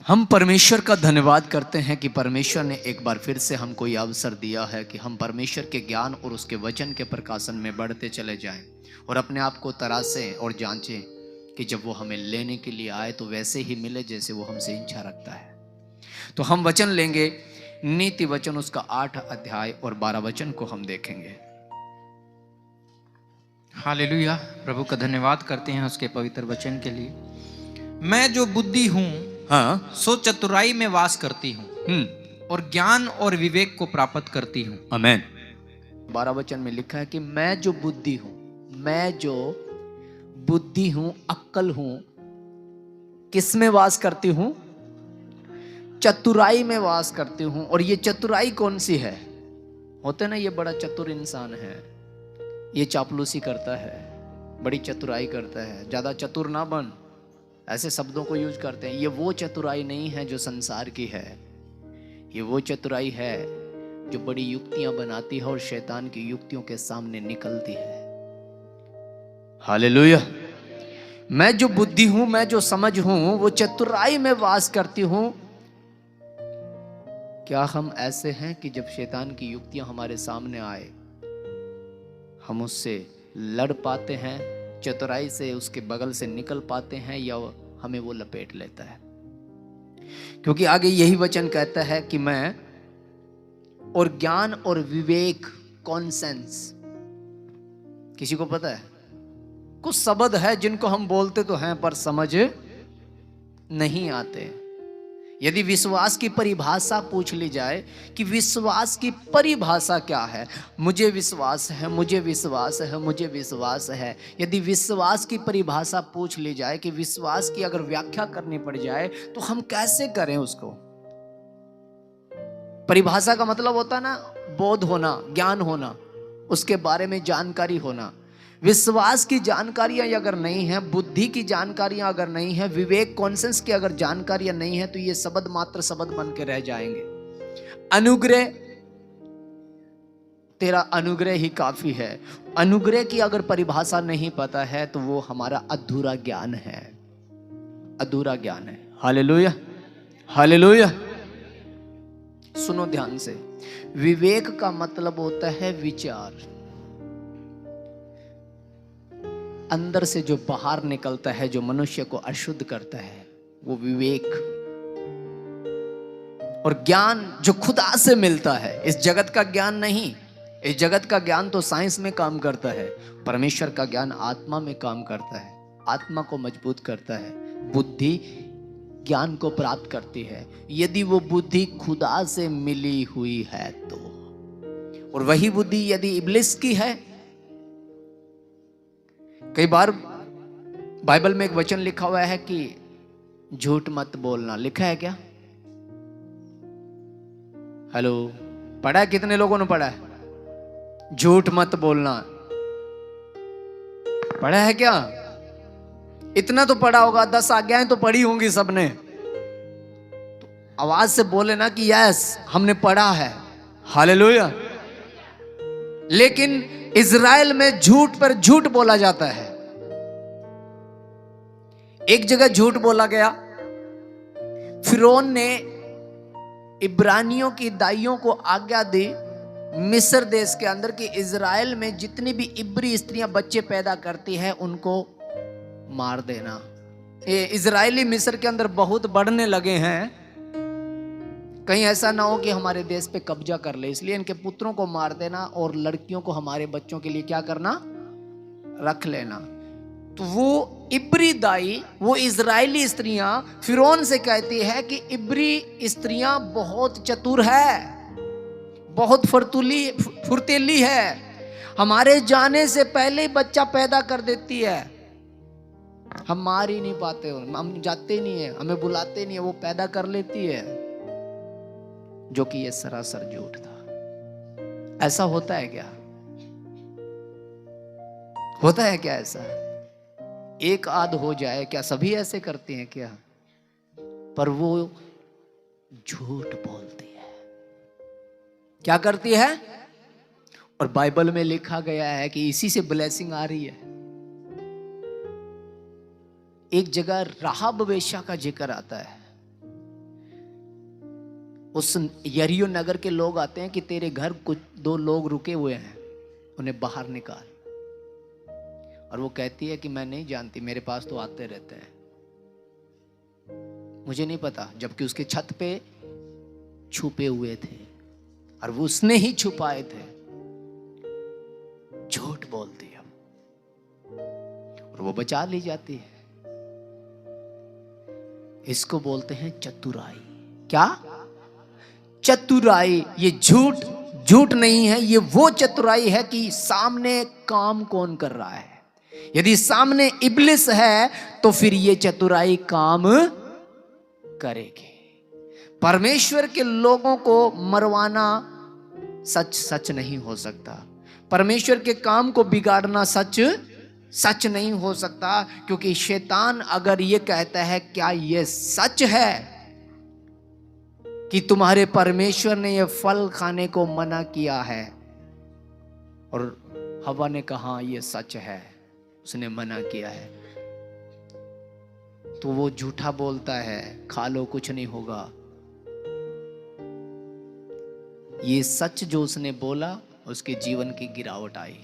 हम परमेश्वर का धन्यवाद करते हैं कि परमेश्वर ने एक बार फिर से हमको यह अवसर दिया है कि हम परमेश्वर के ज्ञान और उसके वचन के प्रकाशन में बढ़ते चले जाएं और अपने आप को तरासें और जांचें कि जब वो हमें लेने के लिए आए तो वैसे ही मिले जैसे वो हमसे इच्छा रखता है। तो हम वचन लेंगे, नीति वचन उसका 8 अध्याय और 12 वचन को हम देखेंगे। हालेलुया। प्रभु का धन्यवाद करते हैं उसके पवित्र वचन के लिए। मैं जो बुद्धि हूँ हाँ, सो चतुराई में वास करती हूँ और ज्ञान और विवेक को प्राप्त करती हूँ। आमेन। 12 वचन में लिखा है कि मैं जो बुद्धि हूँ, मैं जो बुद्धि हूँ, अक्ल हूँ, किस में वास करती हूँ? चतुराई में वास करती हूँ। और ये चतुराई कौन सी है? होते ना, ये बड़ा चतुर इंसान है, ये चापलूसी करता है, बड़ी चतुराई करता है, ज्यादा चतुर ना बन, ऐसे शब्दों को यूज करते हैं। ये वो चतुराई नहीं है जो संसार की है, ये वो चतुराई है जो बड़ी युक्तियां बनाती है और शैतान की युक्तियों के सामने निकलती है। हालेलुया। मैं जो बुद्धि हूं, मैं जो समझ हूं, वो चतुराई में वास करती हूं। क्या हम ऐसे हैं कि जब शैतान की युक्तियां हमारे सामने आए हम उससे लड़ पाते हैं, चतुराई से उसके बगल से निकल पाते हैं, या हमें वो लपेट लेता है? क्योंकि आगे यही वचन कहता है कि मैं और ज्ञान और विवेक, कॉन्सेंस, किसी को पता है? कुछ शब्द है जिनको हम बोलते तो हैं पर समझ नहीं आते। यदि विश्वास की परिभाषा पूछ ली जाए कि विश्वास की परिभाषा क्या है, मुझे विश्वास है, मुझे विश्वास है, मुझे विश्वास है, यदि विश्वास की परिभाषा पूछ ली जाए कि विश्वास की अगर व्याख्या करनी पड़ जाए तो हम कैसे करें उसको? परिभाषा का मतलब होता है ना, बोध होना, ज्ञान होना, उसके बारे में जानकारी होना। विश्वास की जानकारियां अगर नहीं है, बुद्धि की जानकारियां अगर नहीं है, विवेक, कॉन्सेंस की अगर जानकारियां नहीं है, तो ये शब्द मात्र शब्द बन के रह जाएंगे। अनुग्रह, तेरा अनुग्रह ही काफी है। अनुग्रह की अगर परिभाषा नहीं पता है तो वो हमारा अधूरा ज्ञान है, अधूरा ज्ञान है। Hallelujah, hallelujah. सुनो ध्यान से, विवेक का मतलब होता है विचार, अंदर से जो बाहर निकलता है, जो मनुष्य को अशुद्ध करता है, वो विवेक। और ज्ञान जो खुदा से मिलता है, इस जगत का ज्ञान नहीं। इस जगत का ज्ञान तो साइंस में काम करता है, परमेश्वर का ज्ञान आत्मा में काम करता है, आत्मा को मजबूत करता है, बुद्धि ज्ञान को प्राप्त करती है, यदि वो बुद्धि खुदा से मिली हुई है तो। और वही बुद्धि यदि इब्लिस की है, कई बार बाइबल में एक वचन लिखा हुआ है कि झूठ मत बोलना, लिखा है क्या? हेलो, पढ़ा है? कितने लोगों ने पढ़ा है झूठ मत बोलना? पढ़ा है क्या? इतना तो पढ़ा होगा, 10 आज्ञाएं तो पढ़ी होंगी सबने। तो आवाज से बोले ना कि यस, हमने पढ़ा है। हालेलुया। लेकिन इज़राइल में झूठ पर झूठ बोला जाता है। एक जगह झूठ बोला गया, फिरौन ने इब्रानियों की दाइयों को आज्ञा दी मिस्र देश के अंदर कि इज़राइल में जितनी भी इब्री स्त्रियां बच्चे पैदा करती हैं उनको मार देना। ये इज़राइली मिस्र के अंदर बहुत बढ़ने लगे हैं, कहीं ऐसा ना हो कि हमारे देश पे कब्जा कर ले, इसलिए इनके पुत्रों को मार देना और लड़कियों को हमारे बच्चों के लिए क्या करना? रख लेना। तो वो इब्री दाई, वो इज़राइली स्त्रियां फिरौन से कहती है कि इब्री स्त्रियां बहुत चतुर है, बहुत फुर्तीली है, हमारे जाने से पहले ही बच्चा पैदा कर देती है, हम मार ही नहीं पाते, हम जाते नहीं है, हमें बुलाते नहीं है, वो पैदा कर लेती है। जो कि ये सरासर झूठ था। ऐसा होता है क्या? होता है क्या ऐसा? एक आध हो जाए क्या? सभी ऐसे करते हैं क्या? पर वो झूठ बोलती है। क्या करती है? और बाइबल में लिखा गया है कि इसी से ब्लेसिंग आ रही है। एक जगह राहाब वेश्या का जिक्र आता है। उस यरीहो नगर के लोग आते हैं कि तेरे घर कुछ 2 लोग रुके हुए हैं, उन्हें बाहर निकाल। और वो कहती है कि मैं नहीं जानती, मेरे पास तो आते रहते हैं, मुझे नहीं पता। जबकि उसके छत पे छुपे हुए थे और वो उसने ही छुपाए थे। झूठ बोलती है और वो बचा ली जाती है। इसको बोलते हैं चतुराई। क्या? चतुराई। ये झूठ नहीं है, ये वो चतुराई है कि सामने काम कौन कर रहा है। यदि सामने इब्लिस है तो फिर ये चतुराई काम करेगी। परमेश्वर के लोगों को मरवाना सच नहीं हो सकता। परमेश्वर के काम को बिगाड़ना सच नहीं हो सकता, क्योंकि शैतान अगर ये कहता है क्या ये सच है कि तुम्हारे परमेश्वर ने ये फल खाने को मना किया है, और हवा ने कहा ये सच है, उसने मना किया है, तो वो झूठा बोलता है, खा लो कुछ नहीं होगा। ये सच जो उसने बोला, उसके जीवन की गिरावट आई।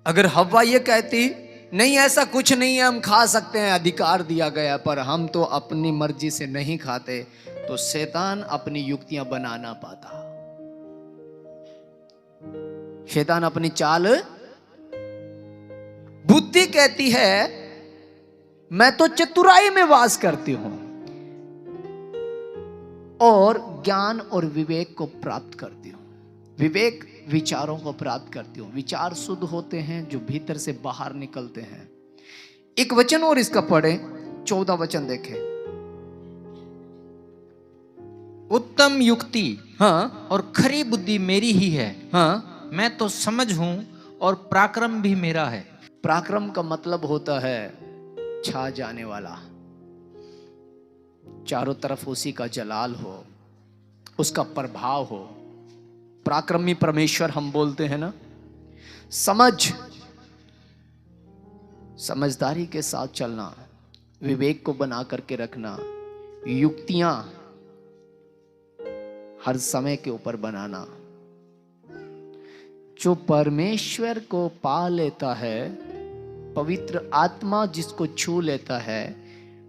अगर हवा ये कहती नहीं ऐसा कुछ नहीं है, हम खा सकते हैं, अधिकार दिया गया, पर हम तो अपनी मर्जी से नहीं खाते, तो शैतान अपनी युक्तियां बना ना पाता। शैतान अपनी चाल, बुद्धि कहती है मैं तो चतुराई में वास करती हूं और ज्ञान और विवेक को प्राप्त करती हूं। विवेक विचारों को प्राप्त करती हूं। विचार शुद्ध होते हैं जो भीतर से बाहर निकलते हैं। एक वचन और इसका पढ़े, 14 वचन देखें। उत्तम युक्ति हाँ और खरी बुद्धि मेरी ही है। हाँ, मैं तो समझ हूं और पराक्रम भी मेरा है। पराक्रम का मतलब होता है छा जाने वाला, चारों तरफ उसी का जलाल हो, उसका प्रभाव हो। पराक्रमी परमेश्वर हम बोलते हैं ना। समझदारी के साथ चलना, विवेक को बना करके रखना, युक्तियां हर समय के ऊपर बनाना। जो परमेश्वर को पा लेता है, पवित्र आत्मा जिसको छू लेता है,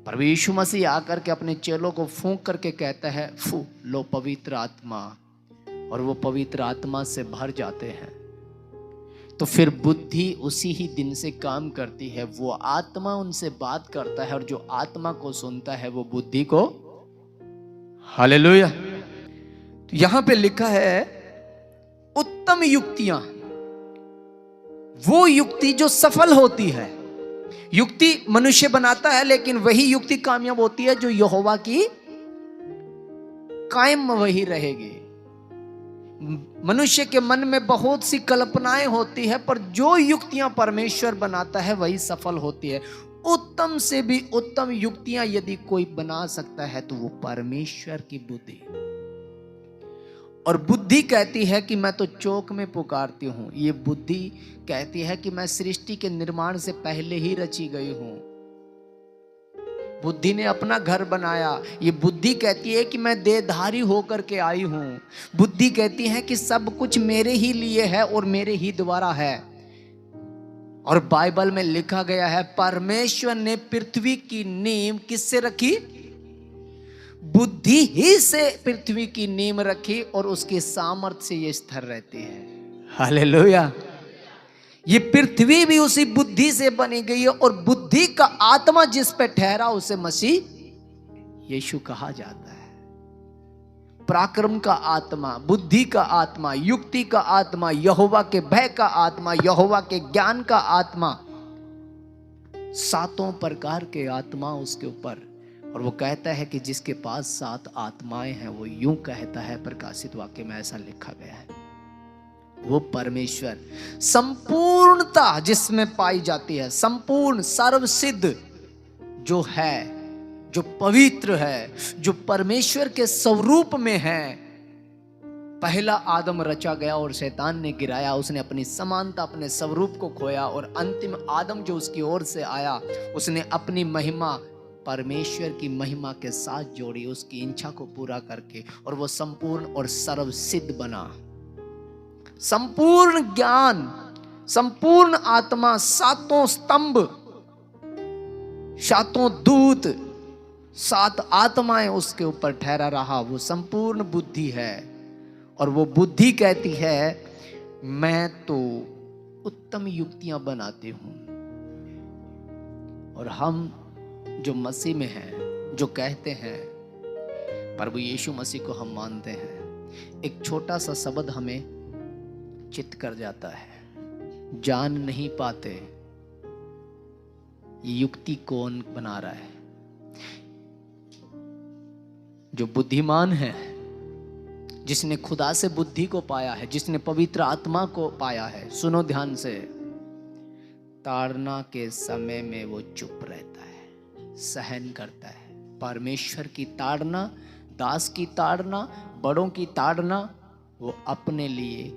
प्रभु यीशु मसीह आकर के अपने चेलों को फूंक करके कहता है फू लो पवित्र आत्मा, और वो पवित्र आत्मा से भर जाते हैं, तो फिर बुद्धि उसी ही दिन से काम करती है। वो आत्मा उनसे बात करता है और जो आत्मा को सुनता है वो बुद्धि को। हालेलुया। तो यहां पे लिखा है उत्तम युक्तियां, वो युक्ति जो सफल होती है। युक्ति मनुष्य बनाता है, लेकिन वही युक्ति कामयाब होती है जो यहोवा की कायम वही रहेगी। मनुष्य के मन में बहुत सी कल्पनाएं होती है, पर जो युक्तियां परमेश्वर बनाता है वही सफल होती है। उत्तम से भी उत्तम युक्तियां यदि कोई बना सकता है तो वो परमेश्वर की बुद्धि। और बुद्धि कहती है कि मैं तो चौक में पुकारती हूं। ये बुद्धि कहती है कि मैं सृष्टि के निर्माण से पहले ही रची गई हूं। बुद्धि ने अपना घर बनाया। ये बुद्धि कहती है कि मैं देहधारी होकर के आई हूं। बुद्धि कहती है कि सब कुछ मेरे ही लिए है और मेरे ही द्वारा है। और बाइबल में लिखा गया है परमेश्वर ने पृथ्वी की नींव किससे रखी? बुद्धि ही से पृथ्वी की नींव रखी और उसके सामर्थ्य से ये स्थिर रहती है। हालेलुया। ये पृथ्वी भी उसी बुद्धि से बनी गई है और बुद्धि का आत्मा जिस पे ठहरा उसे मसीह यीशु कहा जाता है। पराक्रम का आत्मा, बुद्धि का आत्मा, युक्ति का आत्मा, यहोवा के भय का आत्मा, यहोवा के ज्ञान का आत्मा, 7 प्रकार के आत्मा उसके ऊपर। और वो कहता है कि जिसके पास 7 आत्माएं हैं वो यूं कहता है, प्रकाशित वाक्य में ऐसा लिखा गया है, वो परमेश्वर संपूर्णता जिसमें पाई जाती है, संपूर्ण सर्वसिद्ध जो है, जो पवित्र है, जो परमेश्वर के स्वरूप में है। पहला आदम रचा गया और शैतान ने गिराया, उसने अपनी समानता, अपने स्वरूप को खोया। और अंतिम आदम जो उसकी ओर से आया, उसने अपनी महिमा परमेश्वर की महिमा के साथ जोड़ी, उसकी इच्छा को पूरा करके, और वो संपूर्ण और सर्वसिद्ध बना। संपूर्ण ज्ञान, संपूर्ण आत्मा, सातों स्तंभ, सातों दूत, सात आत्माएं उसके ऊपर ठहरा रहा। वो संपूर्ण बुद्धि है, और वो बुद्धि कहती है मैं तो उत्तम युक्तियां बनाती हूं। और हम जो मसीह में हैं, जो कहते हैं प्रभु यीशु मसीह को हम मानते हैं, एक छोटा सा शब्द हमें चित्त कर जाता है। जान नहीं पाते ये युक्ति कौन बना रहा है। जो बुद्धिमान है, जिसने खुदा से बुद्धि को पाया है, जिसने पवित्र आत्मा को पाया है, सुनो ध्यान से, ताड़ना के समय में वो चुप रहता है, सहन करता है। परमेश्वर की ताड़ना, दास की ताड़ना, बड़ों की ताड़ना वो अपने लिए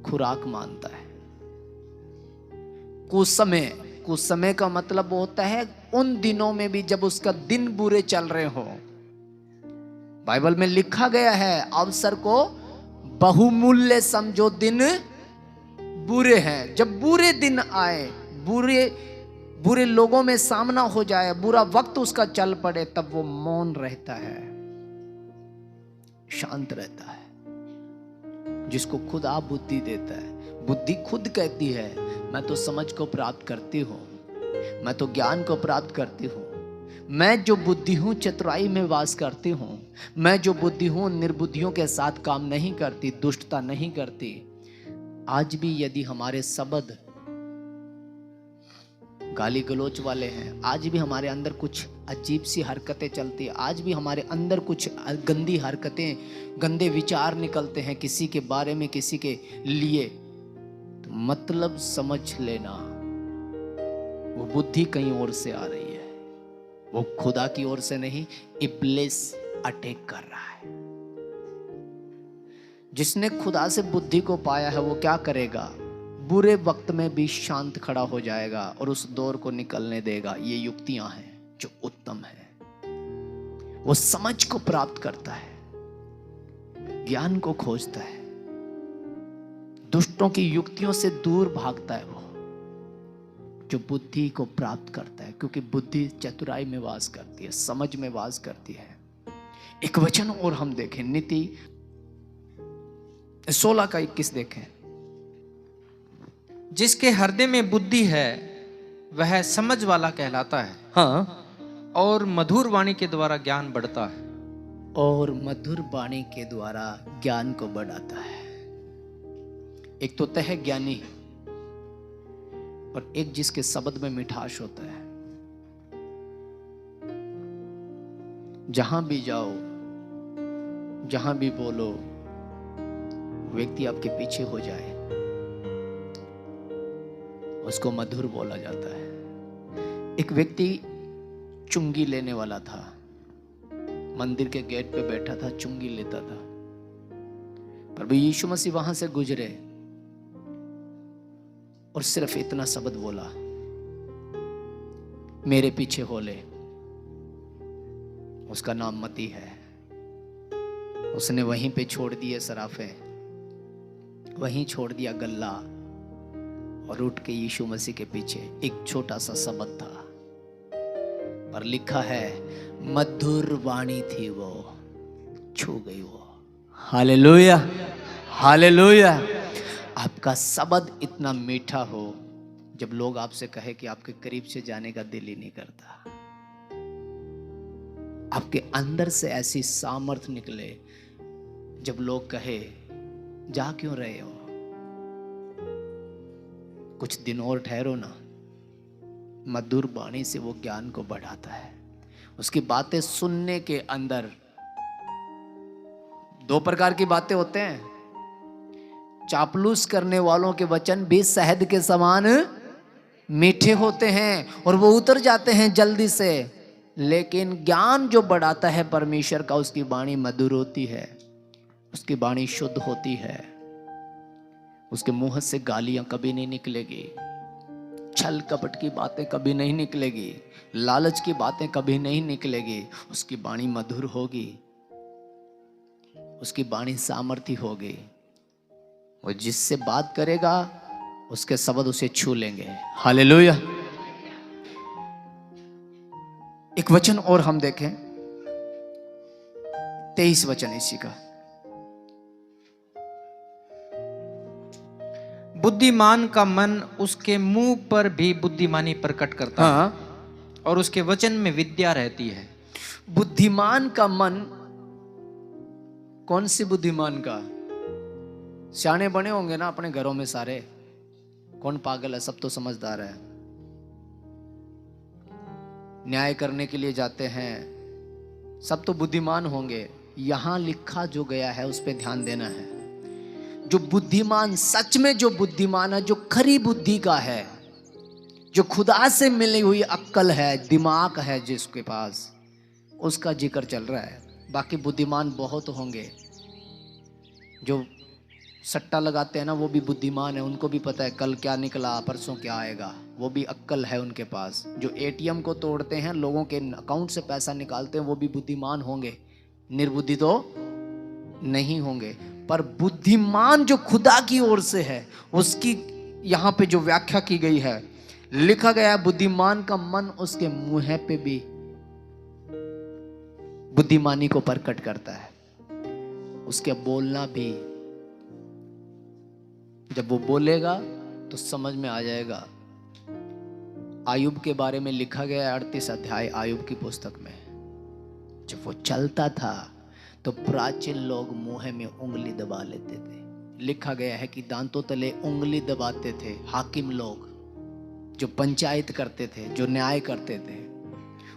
खुराक मानता है। कुछ समय का मतलब होता है उन दिनों में भी जब उसका दिन बुरे चल रहे हो। बाइबल में लिखा गया है अवसर को बहुमूल्य समझो, दिन बुरे हैं। जब बुरे दिन आए, बुरे लोगों में सामना हो जाए, बुरा वक्त उसका चल पड़े, तब वो मौन रहता है, शांत रहता है। जिसको खुदा बुद्धि देता है। बुद्धि खुद कहती है मैं तो समझ को प्राप्त करती हूं, मैं तो ज्ञान को प्राप्त करती हूं, मैं जो बुद्धि हूं चतुराई में वास करती हूं, मैं जो बुद्धि हूं निर्बुद्धियों के साथ काम नहीं करती, दुष्टता नहीं करती। आज भी यदि हमारे शब्द गाली गलोच वाले हैं, आज भी हमारे अंदर कुछ अजीब सी हरकतें चलती है, आज भी हमारे अंदर कुछ गंदी हरकतें, गंदे विचार निकलते हैं किसी के बारे में, किसी के लिए, तो मतलब समझ लेना वो बुद्धि कहीं और से आ रही है, वो खुदा की ओर से नहीं, इब्लिस अटैक कर रहा है। जिसने खुदा से बुद्धि को पाया है वो क्या करेगा? बुरे वक्त में भी शांत खड़ा हो जाएगा और उस दौर को निकलने देगा। ये युक्तियां हैं जो उत्तम है। वो समझ को प्राप्त करता है, ज्ञान को खोजता है, दुष्टों की युक्तियों से दूर भागता है। वो जो बुद्धि को प्राप्त करता है, क्योंकि बुद्धि चतुराई में वास करती है, समझ में वास करती है। एक वचन और हम देखें, नीति 16 का 21 देखें। जिसके हृदय में बुद्धि है वह समझ वाला कहलाता है, हाँ, और मधुर वाणी के द्वारा ज्ञान बढ़ता है। और मधुर वाणी के द्वारा ज्ञान को बढ़ाता है। एक तो तह ज्ञानी और एक जिसके शब्द में मिठास होता है। जहां भी जाओ, जहां भी बोलो, व्यक्ति आपके पीछे हो जाए, उसको मधुर बोला जाता है। एक व्यक्ति चुंगी लेने वाला था, मंदिर के गेट पे बैठा था, चुंगी लेता था। प्रभु यीशु मसीह वहां से गुजरे और सिर्फ इतना शब्द बोला, मेरे पीछे हो ले। उसका नाम मती है। उसने वहीं पे छोड़ दिए सराफे, वहीं छोड़ दिया गल्ला और उठ के यीशु मसीह के पीछे। एक छोटा सा शब्द था, पर लिखा है मधुर वाणी थी, वो छू गई वो। Hallelujah, hallelujah. आपका शब्द इतना मीठा हो, जब लोग आपसे कहे कि आपके करीब से जाने का दिल ही नहीं करता। आपके अंदर से ऐसी सामर्थ निकले, जब लोग कहे जा क्यों रहे हो, कुछ दिन और ठहरो ना। मधुर वाणी से वो ज्ञान को बढ़ाता है। उसकी बातें सुनने के अंदर दो प्रकार की बातें होते हैं। चापलूस करने वालों के वचन भी शहद के समान मीठे होते हैं और वो उतर जाते हैं जल्दी से, लेकिन ज्ञान जो बढ़ाता है परमेश्वर का, उसकी वाणी मधुर होती है, उसकी वाणी शुद्ध होती है, उसके मुंह से गालियां कभी नहीं निकलेगी, छल कपट की बातें कभी नहीं निकलेगी, लालच की बातें कभी नहीं निकलेगी। उसकी वाणी मधुर होगी, उसकी वाणी सामर्थ्य होगी। वो जिससे बात करेगा उसके शब्द उसे छू लेंगे। हालेलुया। एक वचन और हम देखें, 23 वचन इसी का। बुद्धिमान का मन उसके मुंह पर भी बुद्धिमानी प्रकट करता है, और उसके वचन में विद्या रहती है। बुद्धिमान का मन, कौन सी बुद्धिमान का? सियाने बने होंगे ना अपने घरों में सारे, कौन पागल है, सब तो समझदार है। न्याय करने के लिए जाते हैं, सब तो बुद्धिमान होंगे। यहां लिखा जो गया है उस पर ध्यान देना है। जो बुद्धिमान, सच में जो बुद्धिमान है, जो खरी बुद्धि का है, जो खुदा से मिली हुई अक्ल है, दिमाग है जिसके पास, उसका जिक्र चल रहा है। बाकी बुद्धिमान बहुत होंगे। जो सट्टा लगाते हैं ना, वो भी बुद्धिमान है, उनको भी पता है कल क्या निकला, परसों क्या आएगा, वो भी अक्ल है उनके पास। जो एटीएम को तोड़ते हैं, लोगों के अकाउंट से पैसा निकालते हैं, वो भी बुद्धिमान होंगे, निर्बुद्धि तो नहीं होंगे। पर बुद्धिमान जो खुदा की ओर से है, उसकी यहां पे जो व्याख्या की गई है, लिखा गया है बुद्धिमान का मन उसके मुंह पे भी बुद्धिमानी को प्रकट करता है। उसके बोलना भी, जब वो बोलेगा तो समझ में आ जाएगा। आयुब के बारे में लिखा गया है 38 अध्याय आयुब की पुस्तक में। जब वो चलता था तो प्राचीन लोग मुंह में उंगली दबा लेते थे। लिखा गया है कि दांतों तले उंगली दबाते थे हाकिम लोग, जो पंचायत करते थे, जो न्याय करते थे।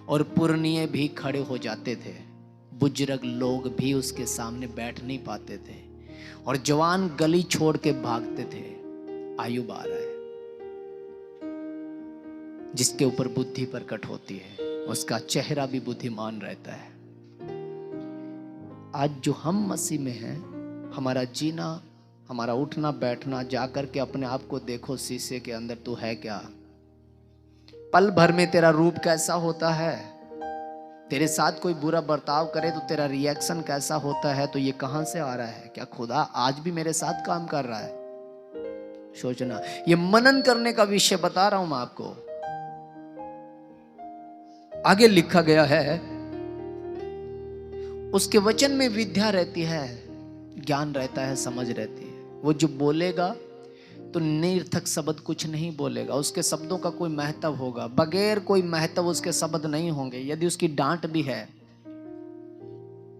और पुरनिये भी खड़े हो जाते थे, बुजुर्ग लोग भी उसके सामने बैठ नहीं पाते थे, और जवान गली छोड़ के भागते थे। आयुब आ रहा है, जिसके ऊपर बुद्धि प्रकट होती है, उसका चेहरा भी बुद्धिमान रहता है। आज जो हम मसीह में हैं, हमारा जीना, हमारा उठना बैठना, जाकर के अपने आप को देखो शीशे के अंदर, तू है क्या? पल भर में तेरा रूप कैसा होता है? तेरे साथ कोई बुरा बर्ताव करे तो तेरा रिएक्शन कैसा होता है? तो ये कहां से आ रहा है? क्या खुदा आज भी मेरे साथ काम कर रहा है? सोचना, ये मनन करने का विषय बता रहा हूं मैं आपको। आगे लिखा गया है, उसके वचन में विद्या रहती है, ज्ञान रहता है, समझ रहती है। वो जो बोलेगा तो निरर्थक शब्द कुछ नहीं बोलेगा, उसके शब्दों का कोई महत्व होगा। बगैर कोई महत्व उसके शब्द नहीं होंगे। यदि उसकी डांट भी है,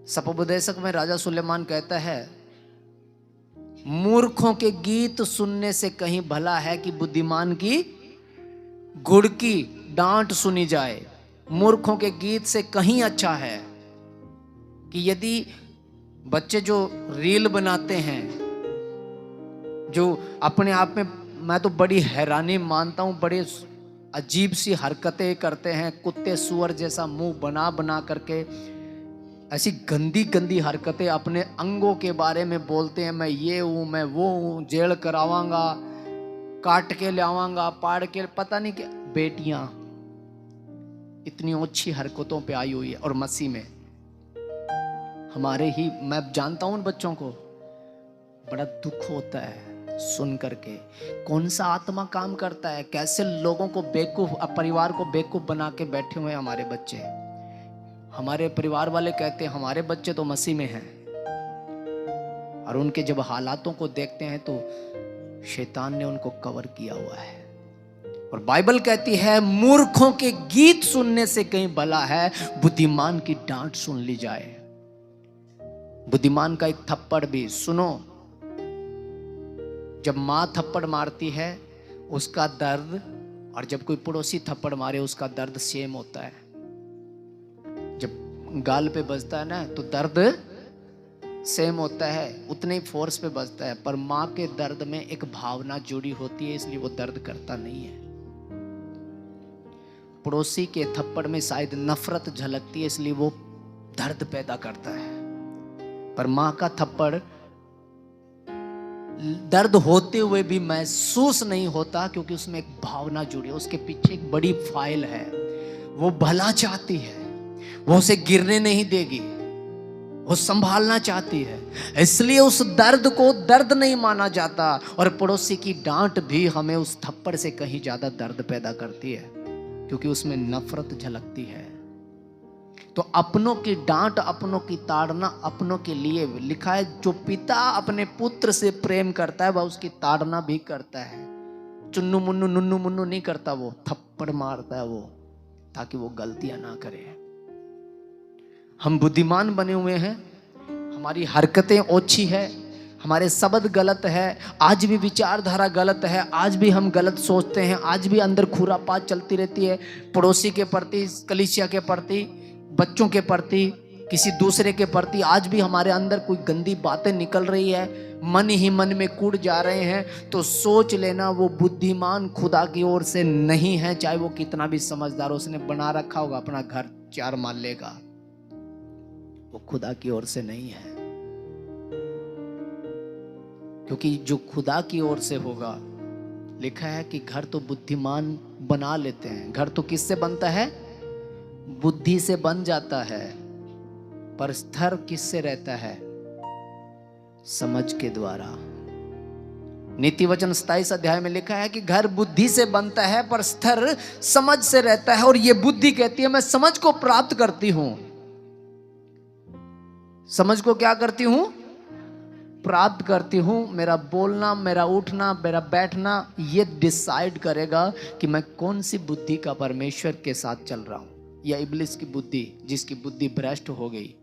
सपोपदेशक में राजा सुलेमान कहता है, मूर्खों के गीत सुनने से कहीं भला है कि बुद्धिमान की गुड़ की डांट सुनी जाए। मूर्खों के गीत से कहीं अच्छा है कि यदि बच्चे जो रील बनाते हैं, जो अपने आप में, मैं तो बड़ी हैरानी मानता हूं, बड़े अजीब सी हरकतें करते हैं, कुत्ते सुअर जैसा मुंह बना बना करके ऐसी गंदी गंदी हरकतें अपने अंगों के बारे में बोलते हैं। मैं ये हूं, मैं वो हूं, जेल करावांगा, काट के लावांगा, पाड़ के, पता नहीं क्या। बेटियां इतनी अच्छी हरकतों पे आई हुई है, और मसीह में हमारे ही, मैं जानता हूं उन बच्चों को, बड़ा दुख होता है सुन करके। कौन सा आत्मा काम करता है, कैसे लोगों को बेवकूफ, परिवार को बेवकूफ बना के बैठे हुए हैं हमारे बच्चे। हमारे परिवार वाले कहते हैं हमारे बच्चे तो मसीह में हैं, और उनके जब हालातों को देखते हैं तो शैतान ने उनको कवर किया हुआ है। और बाइबल कहती है, मूर्खों के गीत सुनने से कहीं भला है बुद्धिमान की डांट सुन ली जाए। बुद्धिमान का एक थप्पड़ भी सुनो, जब माँ थप्पड़ मारती है उसका दर्द, और जब कोई पड़ोसी थप्पड़ मारे उसका दर्द सेम होता है। जब गाल पे बजता है ना तो दर्द सेम होता है, उतने ही फोर्स पे बजता है, पर माँ के दर्द में एक भावना जुड़ी होती है, इसलिए वो दर्द करता नहीं है। पड़ोसी के थप्पड़ में शायद नफरत झलकती है, इसलिए वो दर्द पैदा करता है। पर माँ का थप्पड़ दर्द होते हुए भी महसूस नहीं होता, क्योंकि उसमें एक भावना जुड़ी है, उसके पीछे एक बड़ी फाइल है। वो भला चाहती है, वो उसे गिरने नहीं देगी, वो संभालना चाहती है। इसलिए उस दर्द को दर्द नहीं माना जाता। और पड़ोसी की डांट भी हमें उस थप्पड़ से कहीं ज्यादा दर्द पैदा करती है, क्योंकि उसमें नफरत झलकती है। तो अपनों की डांट, अपनों की ताड़ना अपनों के लिए। लिखा है जो पिता अपने पुत्र से प्रेम करता है वह उसकी ताड़ना भी करता है। चुन्नू मुन्नू नुन्नू मुन्नू नहीं करता, वो थप्पड़ मारता है वो, ताकि वो गलतियां ना करे। हम बुद्धिमान बने हुए हैं, हमारी हरकतें ओछी है, हमारे शब्द गलत है, आज भी विचारधारा गलत है, आज भी हम गलत सोचते हैं, आज भी अंदर खुरापात चलती रहती है, पड़ोसी के प्रति, कलीसिया के प्रति, बच्चों के प्रति, किसी दूसरे के प्रति। आज भी हमारे अंदर कोई गंदी बातें निकल रही है, मन ही मन में कूद जा रहे हैं, तो सोच लेना वो बुद्धिमान खुदा की ओर से नहीं है। चाहे वो कितना भी समझदार, उसने बना रखा होगा अपना घर 4 माले का, वो खुदा की ओर से नहीं है। क्योंकि जो खुदा की ओर से होगा, लिखा है कि घर तो बुद्धिमान बना लेते हैं। घर तो किससे बनता है? बुद्धि से बन जाता है, पर स्तर किससे रहता है? समझ के द्वारा। नीति वचन 27 अध्याय में लिखा है कि घर बुद्धि से बनता है, पर स्तर समझ से रहता है। और ये बुद्धि कहती है मैं समझ को प्राप्त करती हूं। समझ को क्या करती हूं? प्राप्त करती हूं। मेरा बोलना, मेरा उठना, मेरा बैठना, ये डिसाइड करेगा कि मैं कौन सी बुद्धि का परमेश्वर के साथ चल रहा हूं, या इब्लिस की बुद्धि, जिसकी बुद्धि भ्रष्ट हो गई।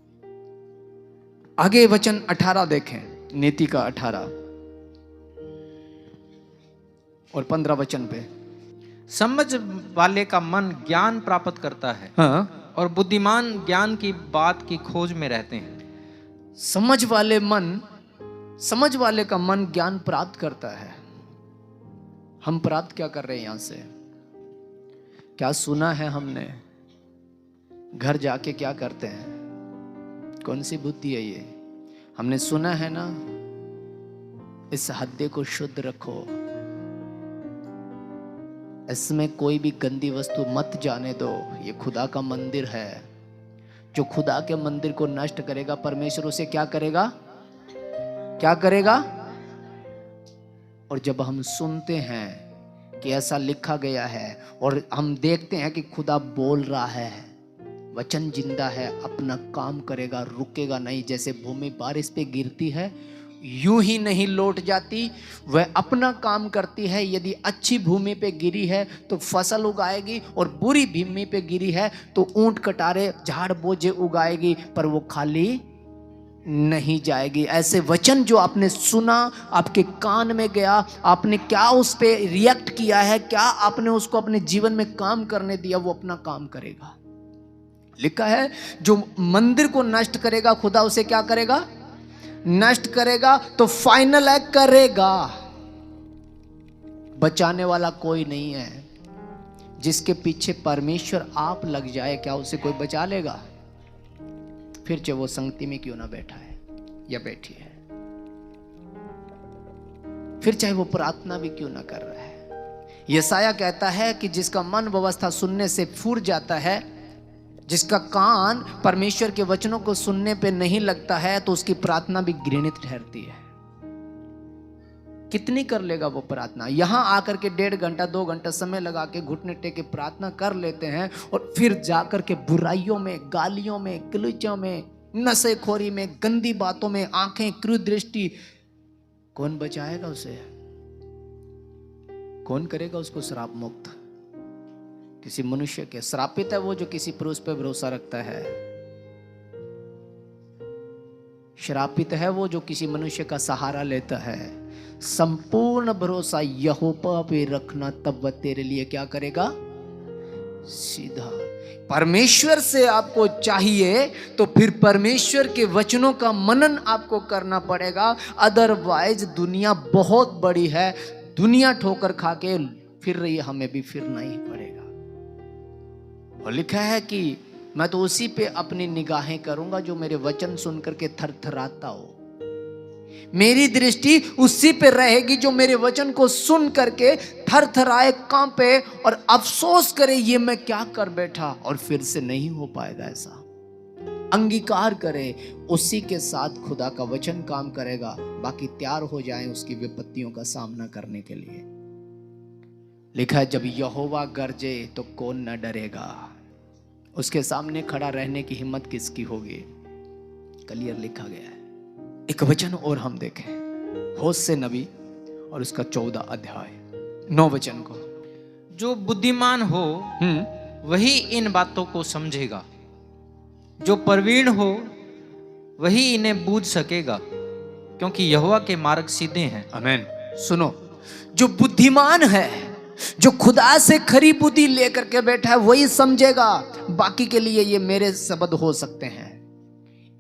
आगे वचन 18 देखें, नीति का 18 और 15 वचन पे। समझ वाले का मन ज्ञान प्राप्त करता है, हाँ, और बुद्धिमान ज्ञान की बात की खोज में रहते हैं। समझ वाले का मन ज्ञान प्राप्त करता है। हम प्राप्त क्या कर रहे हैं यहां से? क्या सुना है हमने? घर जाके क्या करते हैं? कौन सी बुद्धि है ये? हमने सुना है ना, इस हृदय को शुद्ध रखो, इसमें कोई भी गंदी वस्तु मत जाने दो, ये खुदा का मंदिर है। जो खुदा के मंदिर को नष्ट करेगा, परमेश्वर उसे क्या करेगा? क्या करेगा? और जब हम सुनते हैं कि ऐसा लिखा गया है, और हम देखते हैं कि खुदा बोल रहा है, वचन जिंदा है, अपना काम करेगा, रुकेगा नहीं। जैसे भूमि बारिश पे गिरती है, यूं ही नहीं लौट जाती, वह अपना काम करती है। यदि अच्छी भूमि पे गिरी है तो फसल उगाएगी, और बुरी भूमि पे गिरी है तो ऊंट कटारे झाड़ बोझे उगाएगी, पर वो खाली नहीं जाएगी। ऐसे वचन जो आपने सुना, आपके कान में गया, आपने क्या उस पे रिएक्ट किया है, क्या आपने उसको अपने जीवन में काम करने दिया, वो अपना काम करेगा। लिखा है जो मंदिर को नष्ट करेगा, खुदा उसे क्या करेगा? नष्ट करेगा। तो फाइनल है, करेगा। बचाने वाला कोई नहीं है। जिसके पीछे परमेश्वर आप लग जाए, क्या उसे कोई बचा लेगा? फिर चाहे वो संगति में क्यों ना बैठा है या बैठी है, फिर चाहे वो प्रार्थना भी क्यों ना कर रहा है। यशाया कहता है कि जिसका मन व्यवस्था सुनने से फूट जाता है, जिसका कान परमेश्वर के वचनों को सुनने पे नहीं लगता है, तो उसकी प्रार्थना भी घृणित ठहरती है। कितनी कर लेगा वो प्रार्थना? यहां आकर के 1.5 घंटा 2 घंटा समय लगा के घुटने टेके प्रार्थना कर लेते हैं, और फिर जाकर के बुराइयों में, गालियों में, कलीचों में, नशेखोरी में, गंदी बातों में, आंखें क्रूर दृष्टि। कौन बचाएगा उसे? कौन करेगा उसको श्राप मुक्त? किसी मनुष्य के? श्रापित है वो जो किसी पुरुष पर भरोसा रखता है। श्रापित है वो जो किसी मनुष्य का सहारा लेता है। संपूर्ण भरोसा यहोवा पे रखना, तब वह तेरे लिए क्या करेगा? सीधा। परमेश्वर से आपको चाहिए तो फिर परमेश्वर के वचनों का मनन आपको करना पड़ेगा। अदरवाइज दुनिया बहुत बड़ी है, दुनिया ठोकर खा के फिर रही है, हमें भी फिरना ही पड़ेगा। और लिखा है कि मैं तो उसी पे अपनी निगाहें करूंगा जो मेरे वचन सुनकर के थरथराता हो। मेरी दृष्टि उसी पे रहेगी जो मेरे वचन को सुन करके थर थराए, कांपे और अफसोस करे, ये मैं क्या कर बैठा, और फिर से नहीं हो पाएगा ऐसा। अंगीकार करे, उसी के साथ खुदा का वचन काम करेगा, बाकी तैयार हो जाएं उसकी विपत्तियों का सामना करने के लिए। लिखा है जब यहोवा गरजे तो कौन न डरेगा। उसके सामने खड़ा रहने की हिम्मत किसकी होगी। क्लियर लिखा गया है। एक वचन और हम देखें, होशे नबी और उसका 14 अध्याय 9 वचन को। जो बुद्धिमान हो वही इन बातों को समझेगा, जो प्रवीण हो वही इन्हें बूझ सकेगा, क्योंकि यहोवा के मार्ग सीधे हैं। आमीन। सुनो, जो बुद्धिमान है, जो खुदा से खरी बुद्धि लेकर के बैठा है, वही समझेगा। बाकी के लिए ये मेरे शब्द हो सकते हैं।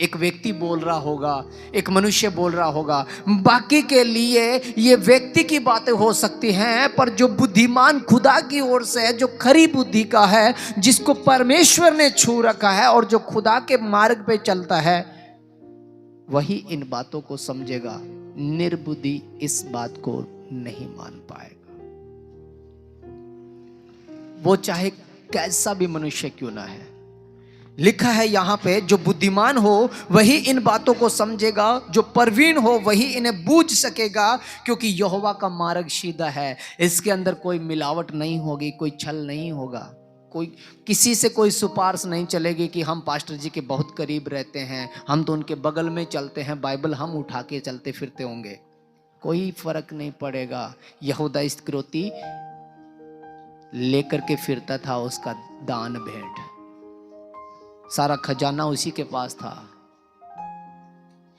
एक व्यक्ति बोल रहा होगा, एक मनुष्य बोल रहा होगा, बाकी के लिए ये व्यक्ति की बातें हो सकती हैं, पर जो बुद्धिमान खुदा की ओर से है, जो खरी बुद्धि का है, जिसको परमेश्वर ने छू रखा है और जो खुदा के मार्ग पे चलता है, वही इन बातों को समझेगा। निर्बुद्धि इस बात को नहीं मान पाएगा, वो चाहे कैसा भी मनुष्य क्यों ना है। लिखा है यहां पे, जो बुद्धिमान हो वही इन बातों को समझेगा, जो प्रवीण हो वही इन्हें बूझ सकेगा, क्योंकि यहोवा का मार्ग सीधा है। इसके अंदर कोई मिलावट नहीं होगी, कोई छल नहीं होगा, कोई किसी से कोई सिफारिश नहीं चलेगी कि हम पास्टर जी के बहुत करीब रहते हैं, हम तो उनके बगल में चलते हैं, बाइबल हम उठा के चलते फिरते होंगे, कोई फर्क नहीं पड़ेगा। यहूदा इस्करियोती लेकर के फिरता था उसका दान भेंट, सारा खजाना उसी के पास था,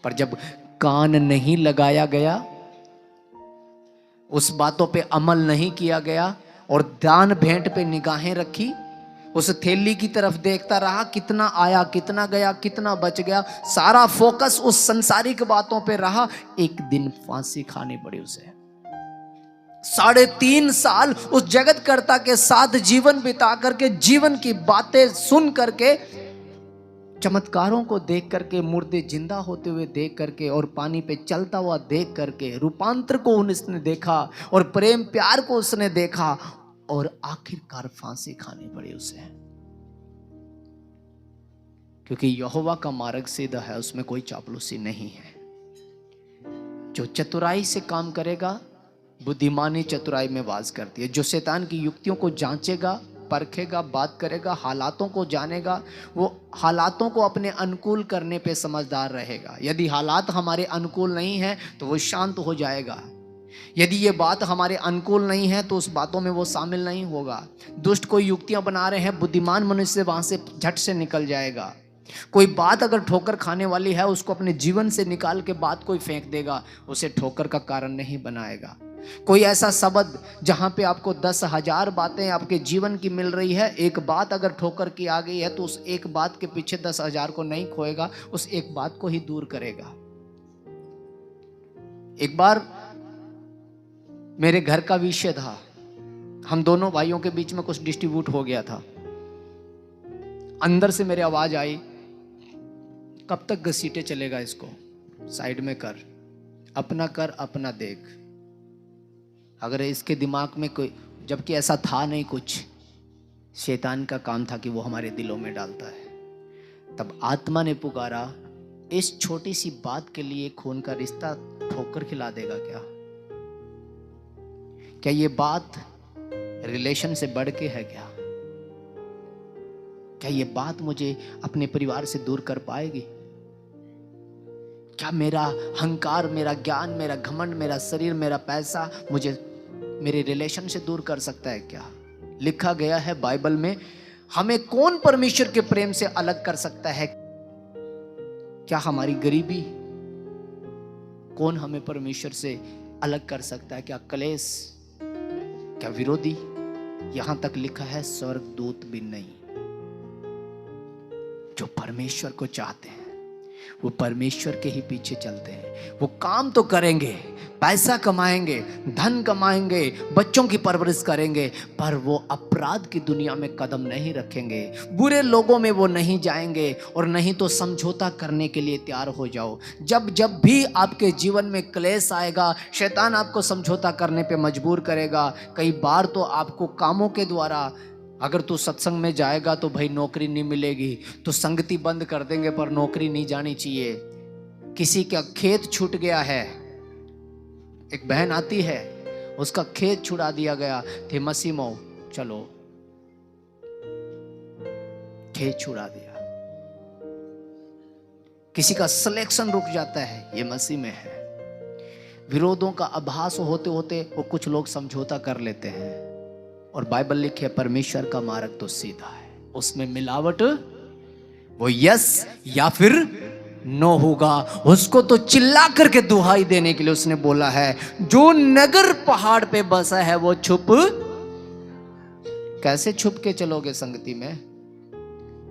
पर जब कान नहीं लगाया गया, उस बातों पे अमल नहीं किया गया और दान भेंट पे निगाहें रखी, उस थैली की तरफ देखता रहा, कितना आया, कितना गया, कितना बच गया, सारा फोकस उस संसारिक बातों पे रहा, एक दिन फांसी खानी पड़ी उसे। 3.5 साल उस जगतकर्ता के साथ जीवन बिता करके, जीवन की बातें सुन करके, चमत्कारों को देख करके, मुर्दे जिंदा होते हुए देख करके, और पानी पे चलता हुआ देख करके, रूपांतर को उसने देखा और प्रेम प्यार को उसने देखा, और आखिरकार फांसी खानी पड़ी उसे। क्योंकि यहोवा का मार्ग सीधा है, उसमें कोई चापलूसी नहीं है। जो चतुराई से काम करेगा, बुद्धिमानी चतुराई में वास करती है। जो शैतान की युक्तियों को जांचेगा, परखेगा, बात करेगा, हालातों को जानेगा, वो हालातों को अपने अनुकूल करने पे समझदार रहेगा। यदि हालात हमारे अनुकूल नहीं है तो वो शांत हो जाएगा। यदि ये बात हमारे अनुकूल नहीं है तो उस बातों में वो शामिल नहीं होगा। दुष्ट कोई युक्तियां बना रहे हैं, बुद्धिमान मनुष्य वहां से झट से निकल जाएगा। कोई बात अगर ठोकर खाने वाली है, उसको अपने जीवन से निकाल के बात कोई फेंक देगा, उसे ठोकर का कारण नहीं बनाएगा। कोई ऐसा शब्द जहां पे आपको 10,000 बातें आपके जीवन की मिल रही है, एक बात अगर ठोकर की आ गई है तो उस एक बात के पीछे 10,000 को नहीं खोएगा, उस एक बात को ही दूर करेगा। एक बार मेरे घर का विषय था, हम दोनों भाइयों के बीच में कुछ डिस्ट्रीब्यूट हो गया था। अंदर से मेरी आवाज आई, कब तक घसीटे चलेगा इसको, साइड में कर, अपना देख। अगर इसके दिमाग में कोई, जबकि ऐसा था नहीं कुछ, शैतान का काम था कि वो हमारे दिलों में डालता है। तब आत्मा ने पुकारा, इस छोटी सी बात के लिए खून का रिश्ता ठोकर खिला देगा क्या? क्या ये बात रिलेशन से बढ़ के है क्या? क्या ये बात मुझे अपने परिवार से दूर कर पाएगी? क्या मेरा अहंकार, मेरा ज्ञान, मेरा घमंड, मेरा शरीर, मेरा पैसा मुझे मेरे रिलेशन से दूर कर सकता है क्या? लिखा गया है बाइबल में, हमें कौन परमेश्वर के प्रेम से अलग कर सकता है? क्या हमारी गरीबी? कौन हमें परमेश्वर से अलग कर सकता है? क्या क्लेश? क्या विरोधी? यहां तक लिखा है स्वर्गदूत भी नहीं। जो परमेश्वर को चाहते हैं, वो परमेश्वर के ही पीछे चलते हैं। वो काम तो करेंगे, पैसा कमाएंगे, धन कमाएंगे, बच्चों की परवरिश करेंगे, पर वो अपराध की दुनिया में कदम नहीं रखेंगे, बुरे लोगों में वो नहीं जाएंगे, और नहीं तो समझौता करने के लिए तैयार हो जाओ। जब जब भी आपके जीवन में क्लेश आएगा, शैतान आपको समझौता करने पे मजबूर करेगा। कई बार तो आपको कामों के द्वारा, अगर तू सत्संग में जाएगा तो भाई नौकरी नहीं मिलेगी, तो संगति बंद कर देंगे, पर नौकरी नहीं जानी चाहिए। किसी का खेत छूट गया है, एक बहन आती है, उसका खेत छुड़ा दिया गया, थे मसीमो चलो, खेत छुड़ा दिया। किसी का सिलेक्शन रुक जाता है, ये मसीह में है। विरोधों का आभास होते होते वो कुछ लोग समझौता कर लेते हैं, और बाइबल लिखे परमेश्वर का मार्ग तो सीधा है, उसमें मिलावट, वो यस या फिर नो होगा। उसको तो चिल्ला करके दुहाई देने के लिए उसने बोला है, जो नगर पहाड़ पे बसा है वो छुप, कैसे छुप के चलोगे संगति में?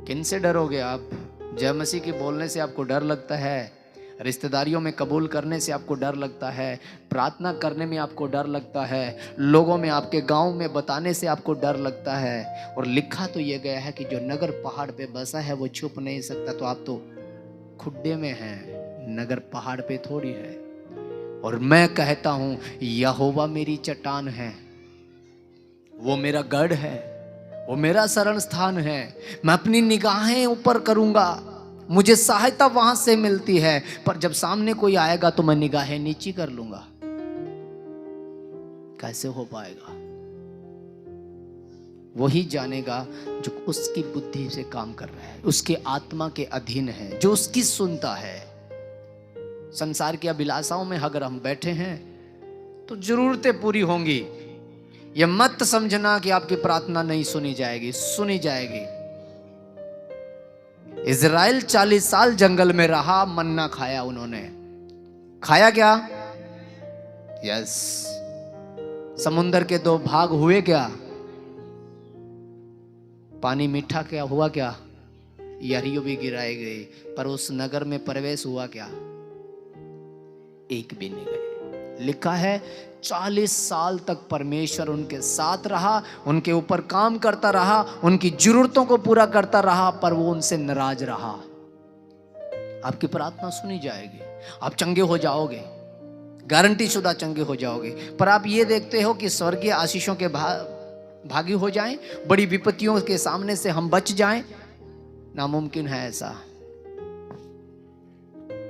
किन से डरोगे आप? जय मसीह की बोलने से आपको डर लगता है, रिश्तेदारियों में कबूल करने से आपको डर लगता है, प्रार्थना करने में आपको डर लगता है, लोगों में आपके गांव में बताने से आपको डर लगता है। और लिखा तो ये गया है कि जो नगर पहाड़ पे बसा है वो छुप नहीं सकता। तो आप तो खुड्डे में हैं, नगर पहाड़ पे थोड़ी है। और मैं कहता हूं, यहोवा मेरी चट्टान है, वो मेरा गढ़ है, वो मेरा शरण स्थान है। मैं अपनी निगाहें ऊपर करूंगा, मुझे सहायता वहां से मिलती है, पर जब सामने कोई आएगा तो मैं निगाहें नीची कर लूंगा। कैसे हो पाएगा? वही जानेगा जो उसकी बुद्धि से काम कर रहा है, उसके आत्मा के अधीन है, जो उसकी सुनता है। संसार की अभिलाषाओं में अगर हम बैठे हैं तो जरूरतें पूरी होंगी। यह मत समझना कि आपकी प्रार्थना नहीं सुनी जाएगी, सुनी जाएगी। इज़राइल 40 साल जंगल में रहा, मन्ना खाया उन्होंने। खाया क्या? यस। समुंदर के 2 भाग हुए क्या? पानी मीठा क्या हुआ? क्या यरीहो भी गिराए गए, पर उस नगर में प्रवेश हुआ क्या? एक भी नहीं गए। लिखा है 40 साल तक परमेश्वर उनके साथ रहा, उनके ऊपर काम करता रहा, उनकी जरूरतों को पूरा करता रहा, पर वो उनसे नाराज रहा। आपकी प्रार्थना सुनी जाएगी, आप चंगे हो जाओगे, गारंटी शुदा चंगे हो जाओगे। पर आप ये देखते हो कि स्वर्गीय आशीषों के भागी हो जाएं, बड़ी विपत्तियों के सामने से हम बच जाएं, नामुमकिन है ऐसा।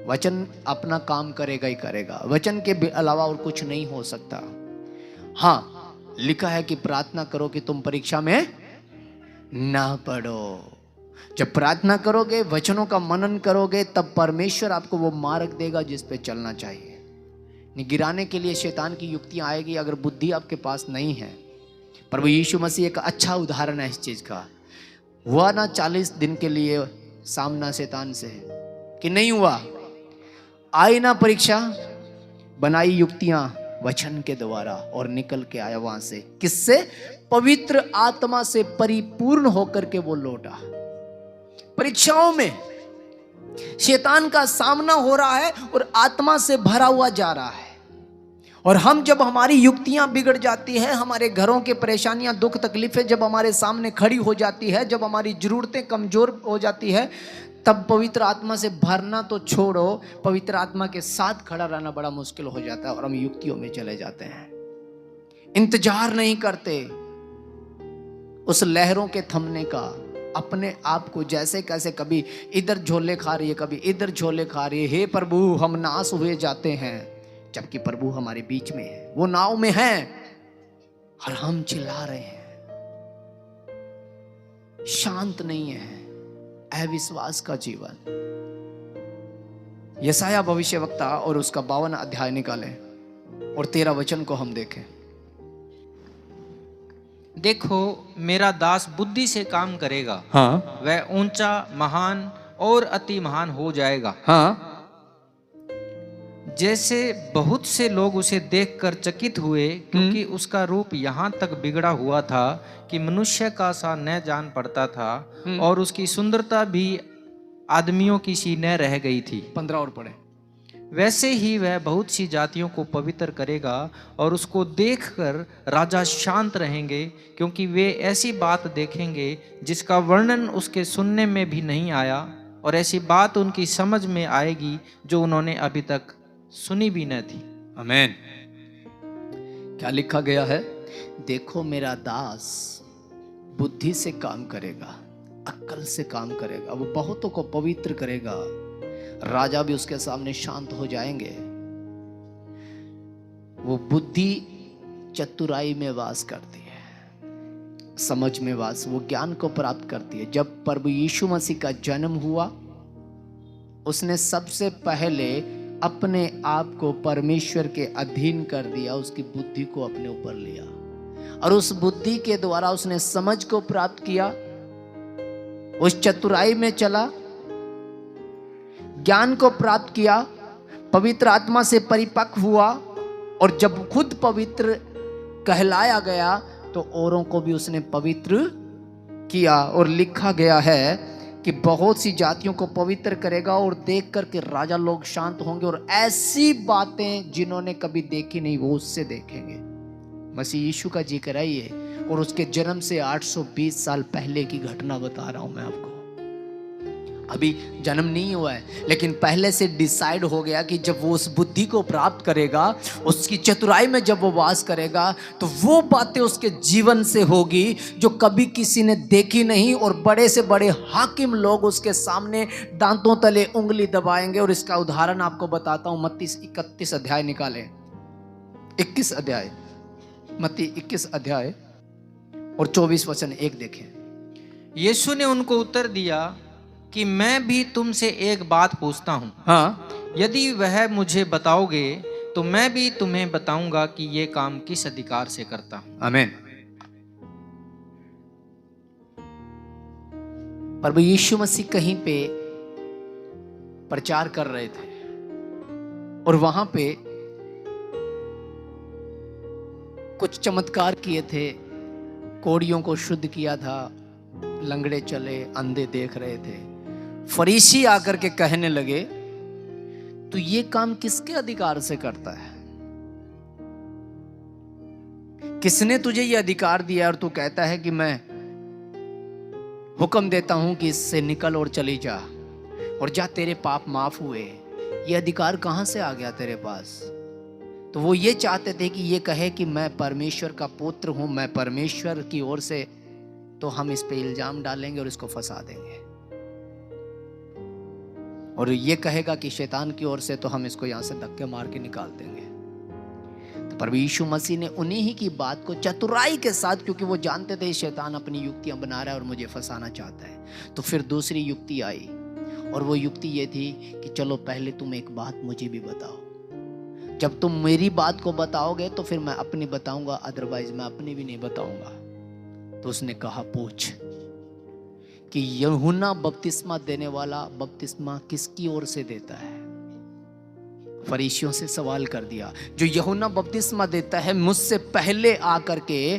वचन अपना काम करेगा ही करेगा, वचन के अलावा और कुछ नहीं हो सकता। हाँ, लिखा है कि प्रार्थना करो कि तुम परीक्षा में ना पड़ो। जब प्रार्थना करोगे, वचनों का मनन करोगे, तब परमेश्वर आपको वो मार्ग देगा जिस पे चलना चाहिए। गिराने के लिए शैतान की युक्तियां आएगी अगर बुद्धि आपके पास नहीं है। पर वो यीशु मसीह एक अच्छा उदाहरण है इस चीज का। हुआ ना 40 दिन के लिए सामना शैतान से, कि नहीं हुआ? आई ना परीक्षा, बनाई युक्तियां वचन के द्वारा, और निकल के आया वहां से। किससे? पवित्र आत्मा से परिपूर्ण होकर के वो लौटा। परीक्षाओं में शैतान का सामना हो रहा है और आत्मा से भरा हुआ जा रहा है। और हम जब हमारी युक्तियां बिगड़ जाती है, हमारे घरों के परेशानियां, दुख तकलीफें जब हमारे सामने खड़ी हो जाती है, जब हमारी जरूरतें कमजोर हो जाती है, तब पवित्र आत्मा से भरना तो छोड़ो, पवित्र आत्मा के साथ खड़ा रहना बड़ा मुश्किल हो जाता है, और हम युक्तियों में चले जाते हैं। इंतजार नहीं करते उस लहरों के थमने का। अपने आप को जैसे कैसे कभी इधर झोले खा रही है, कभी इधर झोले खा रही है। हे प्रभु, हम नाश हुए जाते हैं, जबकि प्रभु हमारे बीच में है, वो नाव में है, और हम चिल्ला रहे हैं। शांत नहीं है, अविश्वास का जीवन। यशायाह भविष्यवक्ता और उसका 52 अध्याय निकालें और 13 वचन को हम देखें। देखो, मेरा दास बुद्धि से काम करेगा, हाँ, वह ऊंचा, महान और अति महान हो जाएगा। हाँ, जैसे बहुत से लोग उसे देखकर चकित हुए, क्योंकि उसका रूप यहाँ तक बिगड़ा हुआ था कि मनुष्य का सा न जान पड़ता था, और उसकी सुंदरता भी आदमियों की सी न रह गई थी। 15 और पढ़े। वैसे ही वह बहुत सी जातियों को पवित्र करेगा और उसको देखकर राजा शांत रहेंगे, क्योंकि वे ऐसी बात देखेंगे जिसका वर्णन उसके सुनने में भी नहीं आया, और ऐसी बात उनकी समझ में आएगी जो उन्होंने अभी तक सुनी भी न थी। आमीन। क्या लिखा गया है? देखो मेरा दास बुद्धि से काम करेगा, अक्ल से काम करेगा, वो बहुतों को पवित्र करेगा, राजा भी उसके सामने शांत हो जाएंगे। वो बुद्धि चतुराई में वास करती है, समझ में वास, वो ज्ञान को प्राप्त करती है। जब प्रभु यीशु मसीह का जन्म हुआ, उसने सबसे पहले अपने आप को परमेश्वर के अधीन कर दिया, उसकी बुद्धि को अपने ऊपर लिया, और उस बुद्धि के द्वारा उसने समझ को प्राप्त किया, उस चतुराई में चला, ज्ञान को प्राप्त किया, पवित्र आत्मा से परिपक्व हुआ, और जब खुद पवित्र कहलाया गया तो औरों को भी उसने पवित्र किया। और लिखा गया है कि बहुत सी जातियों को पवित्र करेगा और देख करके राजा लोग शांत होंगे, और ऐसी बातें जिन्होंने कभी देखी नहीं वो उससे देखेंगे। मसीह यीशु का जिक्र है ये, और उसके जन्म से 820 साल पहले की घटना बता रहा हूं मैं आपको। अभी जन्म नहीं हुआ है, लेकिन पहले से डिसाइड हो गया कि जब वो उस बुद्धि को प्राप्त करेगा, उसकी चतुराई में जब वो वास करेगा, तो वो बातें उसके जीवन से होगी जो कभी किसी ने देखी नहीं, और बड़े से बड़े हाकिम लोग उसके सामने दांतों तले उंगली दबाएंगे। और इसका उदाहरण आपको बताता हूं। मत्ती 31 अध्याय निकालें, 21 अध्याय, मत्ती 21 अध्याय और 24 वचन 1 देखें। यीशु ने उनको उत्तर दिया कि मैं भी तुमसे एक बात पूछता हूँ। हाँ, यदि वह मुझे बताओगे तो मैं भी तुम्हें बताऊंगा कि ये काम किस अधिकार से करता हूँ। आमीन। प्रभु यीशु मसीह कहीं पे प्रचार कर रहे थे, और वहां पे कुछ चमत्कार किए थे, कोढ़ियों को शुद्ध किया था, लंगड़े चले, अंधे देख रहे थे। फरीसी आकर के कहने लगे, तो ये काम किसके अधिकार से करता है? किसने तुझे ये अधिकार दिया और तू कहता है कि मैं हुक्म देता हूं कि इससे निकल और चली जा, और जा, तेरे पाप माफ हुए। ये अधिकार कहां से आ गया तेरे पास? तो वो ये चाहते थे कि ये कहे कि मैं परमेश्वर का पुत्र हूं, मैं परमेश्वर की ओर से, तो हम इस पे इल्जाम डालेंगे और इसको फंसा देंगे। और ये कहेगा कि शैतान की ओर से, तो हम इसको यहां से धक्के मार के निकाल देंगे। तो प्रभु यीशु मसीह ने उन्हीं ही की बात को चतुराई के साथ, क्योंकि वो जानते थे शैतान अपनी युक्तियां बना रहा है और मुझे फंसाना चाहता है, तो फिर दूसरी युक्ति आई, और वो युक्ति ये थी कि चलो पहले तुम एक बात मुझे भी बताओ, जब तुम मेरी बात को बताओगे तो फिर मैं अपनी बताऊंगा, अदरवाइज मैं अपनी भी नहीं बताऊंगा। तो उसने कहा, पूछ कि यूहन्ना बपतिस्मा देने वाला बपतिस्मा किसकी ओर से देता है? फरीसियों से सवाल कर दिया। जो यूहन्ना बपतिस्मा देता है मुझसे पहले आकर के,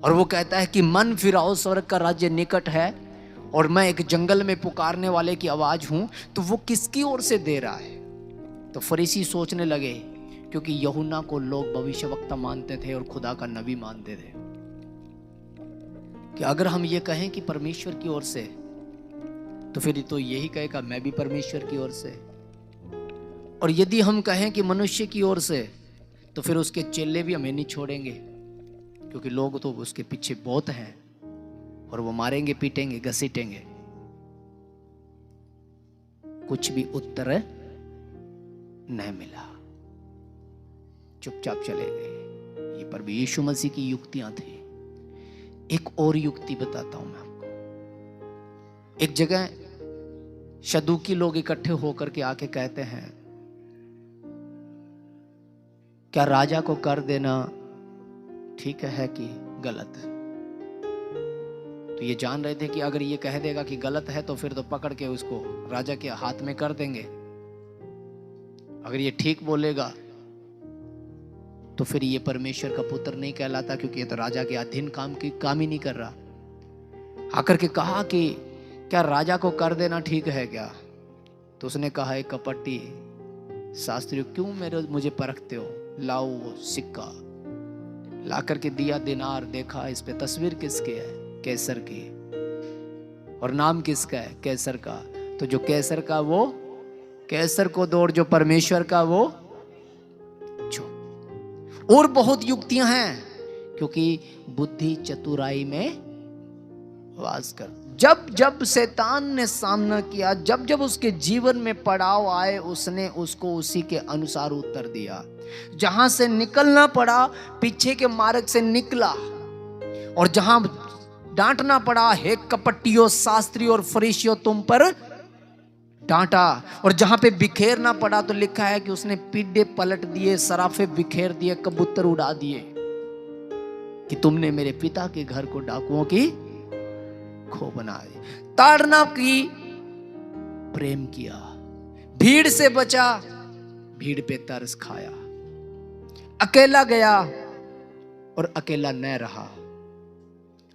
और वो कहता है कि मन फिराओ, स्वर्ग का राज्य निकट है, और मैं एक जंगल में पुकारने वाले की आवाज हूं, तो वो किसकी ओर से दे रहा है? तो फरीसी सोचने लगे, क्योंकि यूहन्ना को लोग भविष्यवक्ता मानते थे और खुदा का नबी मानते थे, कि अगर हम ये कहें कि परमेश्वर की ओर से, तो फिर तो यही कहेगा मैं भी परमेश्वर की ओर से, और यदि हम कहें कि मनुष्य की ओर से, तो फिर उसके चेले भी हमें नहीं छोड़ेंगे, क्योंकि लोग तो उसके पीछे बहुत हैं, और वो मारेंगे, पीटेंगे, घसीटेंगे। कुछ भी उत्तर नहीं मिला, चुपचाप चले गए। ये प्रभु यीशु मसीह की युक्तियां थी। एक और युक्ति बताता हूं मैं आपको। एक जगह सदूकी लोग इकट्ठे होकर के आके कहते हैं, क्या राजा को कर देना ठीक है कि गलत? तो ये जान रहे थे कि अगर ये कह देगा कि गलत है, तो फिर तो पकड़ के उसको राजा के हाथ में कर देंगे। अगर ये ठीक बोलेगा तो फिर ये परमेश्वर का पुत्र नहीं कहलाता, क्योंकि ये तो राजा के अधीन काम ही नहीं कर रहा। आकर के कहा कि क्या राजा को कर देना ठीक है क्या? तो उसने कहा, एक कपटी शास्त्री, क्यों मुझे परखते हो? लाओ वो सिक्का। ला करके दिया दिनार, देखा इस पे तस्वीर किसकी है? कैसर की। और नाम किसका है? कैसर का। तो जो कैसर का वो कैसर को दो, और जो परमेश्वर का वो जो। और बहुत युक्तियां हैं, क्योंकि बुद्धि चतुराई में वास कर। जब जब शैतान ने सामना किया, जब जब उसके जीवन में पड़ाव आए, उसने उसको उसी के अनुसार उत्तर दिया। जहां से निकलना पड़ा, पीछे के मार्ग से निकला। और जहां डांटना पड़ा, हे कपटियों, शास्त्री और फरीसियों, तुम पर डांटा। और जहां पे बिखेरना पड़ा, तो लिखा है कि उसने पीढ़े पलट दिए, सराफे बिखेर दिए, कबूतर उड़ा दिए, कि तुमने मेरे पिता के घर को डाकुओं की खो बना दी। ताड़ना की, प्रेम किया। भीड़ से बचा, भीड़ पे तरस खाया। अकेला गया और अकेला न रहा।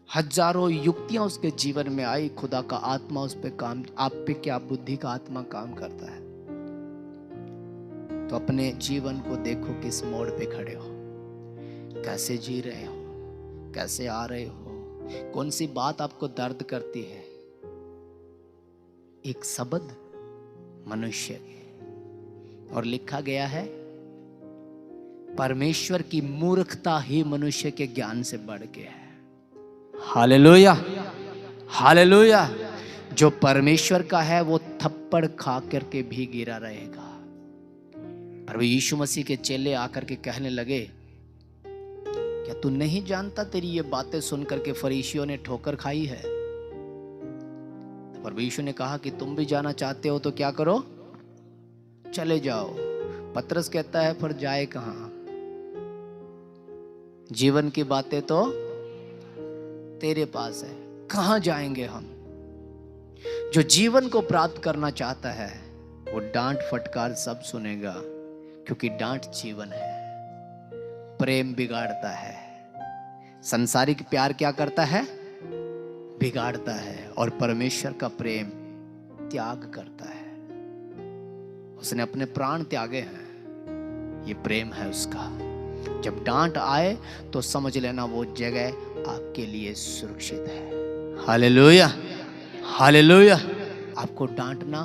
हजारों युक्तियां उसके जीवन में आई। खुदा का आत्मा उस पे काम, आप पे क्या बुद्धि का आत्मा काम करता है। तो अपने जीवन को देखो, किस मोड़ पे खड़े हो, कैसे जी रहे हो, कैसे आ रहे हो, कौन सी बात आपको दर्द करती है। एक शब्द मनुष्य की, और लिखा गया है, परमेश्वर की मूर्खता ही मनुष्य के ज्ञान से बढ़ के है। Hallelujah, hallelujah. जो परमेश्वर का है वो थप्पड़ खा करके भी गिरा रहेगा। और यीशु मसीह के चेले आकर के कहने लगे, क्या तू नहीं जानता, तेरी ये बातें सुनकर के फरीसियों ने ठोकर खाई है? पर यीशु ने कहा कि तुम भी जाना चाहते हो तो क्या करो, चले जाओ। पतरस कहता है, पर जाए कहां? जीवन की बातें तो तेरे पास है, कहां जाएंगे हम? जो जीवन को प्राप्त करना चाहता है वो डांट फटकार सब सुनेगा, क्योंकि डांट जीवन है। प्रेम बिगाड़ता है। संसारिक प्यार क्या करता है? बिगाड़ता है। और परमेश्वर का प्रेम त्याग करता है। उसने अपने प्राण त्यागे हैं, ये प्रेम है उसका। जब डांट आए तो समझ लेना वो जगह आपके लिए सुरक्षित है। Hallelujah, hallelujah. आपको डांटना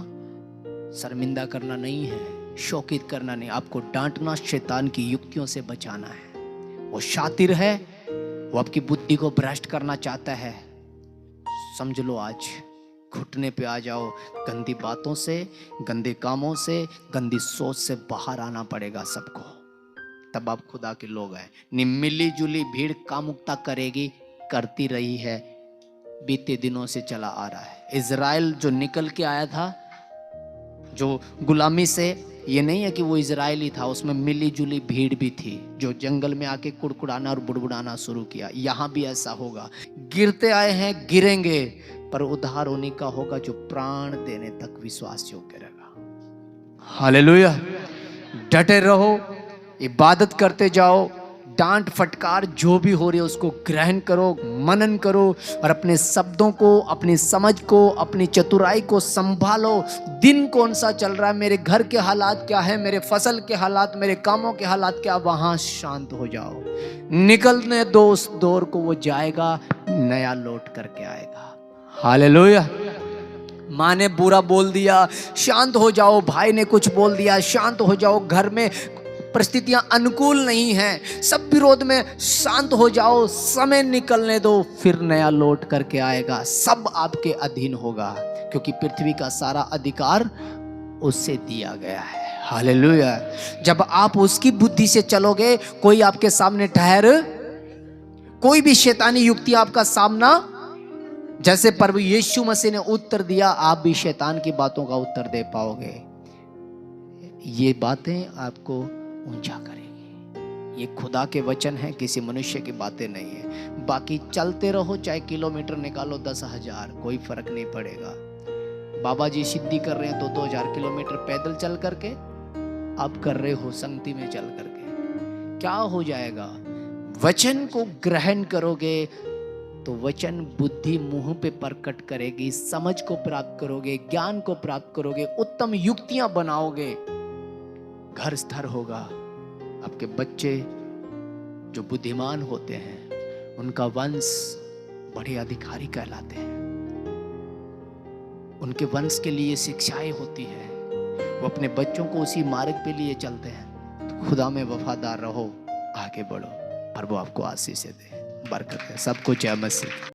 शर्मिंदा करना नहीं है, शोकित करना नहीं। आपको डांटना शैतान की युक्तियों से बचाना है। वो शातिर है, वो आपकी बुद्धि को भ्रष्ट करना चाहता है। समझ लो, आज घुटने पे आ जाओ। गंदी बातों से, गंदे कामों से, गंदी सोच से बाहर आना पड़ेगा सबको, तब आप खुदा के लोग हैं। मिली जुली भीड़ कामुकता करेगी, करती रही है, बीते दिनों से चला आ रहा है। इजराइल जो निकल के आया था, जो गुलामी से, ये नहीं है कि वो इजराइली था, उसमें मिली जुली भीड़ भी थी, जो जंगल में आके कुड़कुड़ाना और बुड़बुड़ाना शुरू किया। यहाँ भी ऐसा होगा। गिरते आए हैं, गिरेंगे, पर उद्धार उन्हीं का होगा जो प्राण देने तक विश्वास योग्य रहेगा। हालेलुया। डटे रहो, इबादत करते जाओ। डांट फटकार जो भी हो रही है उसको ग्रहण करो, मनन करो, और अपने शब्दों को, अपनी समझ को, अपनी चतुराई को संभालो। दिन कौन सा चल रहा है, मेरे घर के हालात क्या है, मेरे फसल के हालात, मेरे कामों के हालात क्या, वहां शांत हो जाओ। निकलने दो उस दौर को, वो जाएगा, नया लौट करके आएगा। हालेलुया। माँ ने बुरा बोल दिया, शांत हो जाओ। भाई ने कुछ बोल दिया, शांत हो जाओ। घर में परिस्थितियां अनुकूल नहीं हैं, सब विरोध में, शांत हो जाओ। समय निकलने दो, फिर नया लौट करके आएगा। सब आपके अधीन होगा, क्योंकि पृथ्वी का सारा अधिकार उससे दिया गया है। हालेलुया। जब आप उसकी बुद्धि से चलोगे, कोई आपके सामने ठहर, कोई भी शैतानी युक्ति आपका सामना, जैसे प्रभु यीशु मसीह ने उत्तर दिया, आप भी शैतान की बातों का उत्तर दे पाओगे। ये बातें आपको ऊंचा करेगी। ये खुदा के वचन है, किसी मनुष्य की बातें नहीं है। बाकी चलते रहो, चाहे किलोमीटर निकालो 10,000, कोई फर्क नहीं पड़ेगा। बाबा जी सिद्धि कर रहे हैं तो 2,000 किलोमीटर पैदल चल करके, आप कर रहे हो संगति में चल करके, क्या हो जाएगा? वचन को ग्रहण करोगे, तो वचन बुद्धि मुंह पे प्रकट करेगी, समझ को प्राप्त करोगे, ज्ञान को प्राप्त करोगे, उत्तम युक्तियां बनाओगे, घर स्थिर होगा। आपके बच्चे जो बुद्धिमान होते हैं उनका वंश बड़े अधिकारी कहलाते हैं, उनके वंश के लिए शिक्षाएं होती है, वो अपने बच्चों को उसी मार्ग पे लिए चलते हैं। तो खुदा में वफादार रहो, आगे बढ़ो, और वो आपको आशीष दे, बरकत है। सबको जय मसीह।